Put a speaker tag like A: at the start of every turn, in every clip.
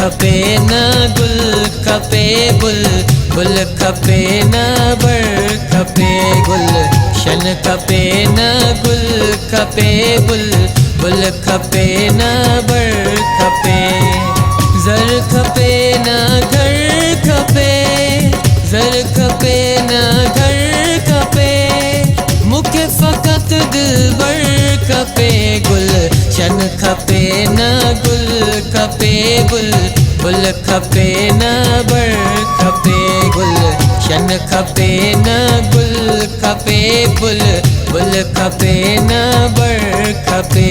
A: खपे न गुल खपे बुल खपे न बर खपे गुलशन खपे न गुल खपे बुल खपे न बर खपे ज़र खपे न घर खपे ज़र खपे न घर खपे मुखे फ़क़त दिलबर खपे गुलशन खपे न गुल खपे बुल खपे न बर खपे गुलशन खपे न गुल खपे बुल खपे न बर खपे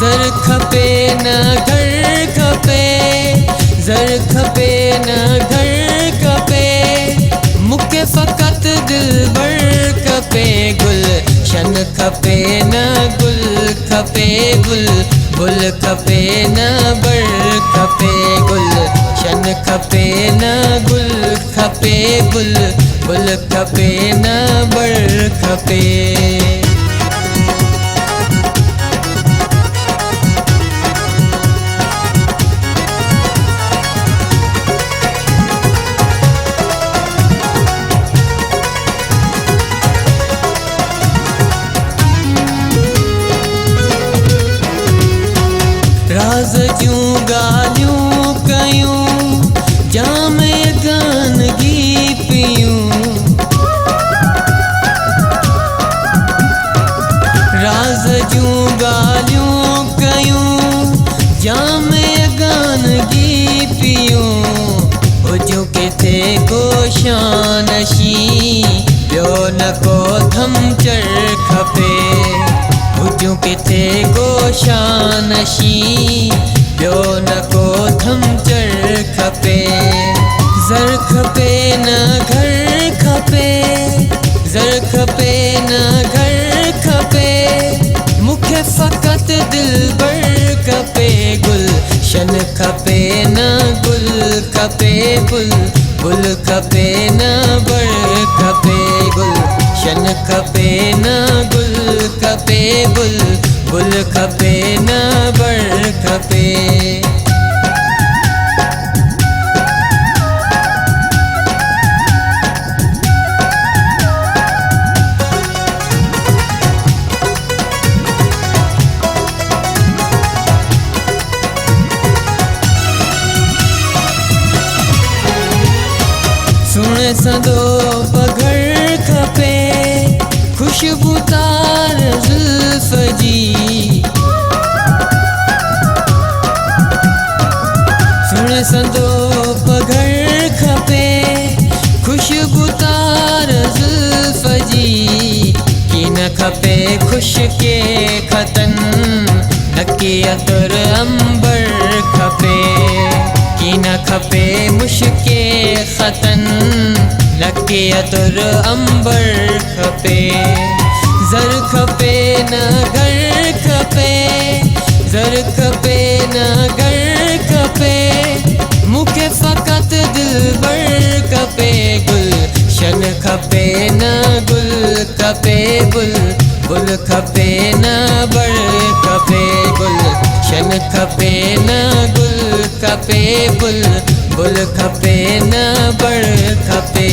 A: ज़र खपे न घर खपे ज़र खपे न घर खपे मुखे फ़क़त दिलबर खपे गुलशन खपे न गुल खपे बुल खपे न बर खपे गुलशन खपे न गुल खपे बुल खपे न बर खपे राज़ जूं ॻाल्हियूं कयूं जाम गानगी पियूं राज़ जूं ॻाल्हियूं कयूं जाम गानगी पियूं हुजूं किथे को शानशी ॿियो न को थमचर खपे हुजूं किथे को शानशी ॿियो न को थमचर खपे ज़र खपे न घर खपे ज़र खपे न घर खपे मुखे फ़क़त दिलबर खपे गुलशन खपे न गुल खपे बुल खपे न बर खपे गुलशन खपे न गुल खपे बुल खपे न बर खपे सुण सदो पघर खपे खुशबूदार ज़ुल्फ़ जी सुण सदो पघर खपे खुशबूदार ज़ुल्फ़ जी की न खपे खुश के खतन नकी अतर अंबर खपे की न खपे मुश्के खतन नकी अतर अंबर खपे ज़र खपे न घर खपे ज़र खपे न घर खपे मुखे फ़क़त दिलबर खपे गुलशन खपे न गुल खपे बुल खपे न बर खपे गुलशन खपे न गुल खपे बुल खपे न बर खपे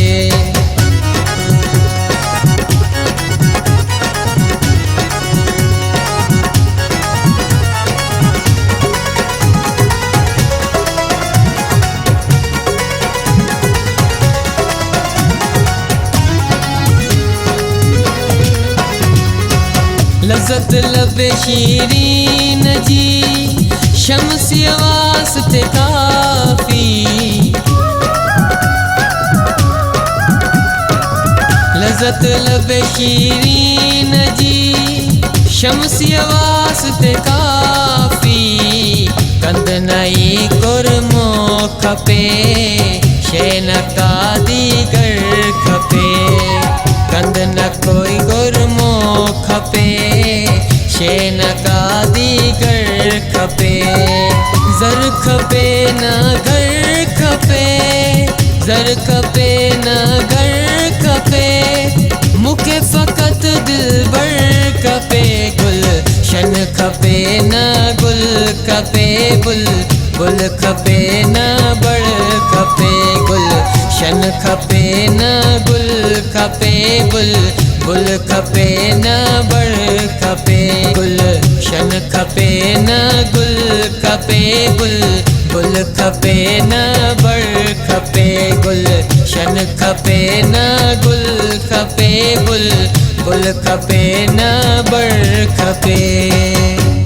A: लज़्ज़त लबे शीरीन जी शम्सिया वास्ते काफ़ी लज़्ज़त लबे शीरीन जी शम्सिया वास्ते काफ़ी कंद नई कुरमो खपे शे न का दीगर खपे कंद न कोई गुरमो खपे शे न का दीगर खपे ज़र खपे न घर खपे ज़र खपे न घर खपे मुखे फ़क़त दिलबर खपे गुलशन खपे न गुल खपे गुल खपे न बड़ खपे गुलशन खपे न गुल खपे गुल खपे न बड़ खपे गुलशन खपे न गुल खपे गुल खपे न बड़ खपे गुलशन खपे न गुल खपे गुल खपे न बड़ खपे।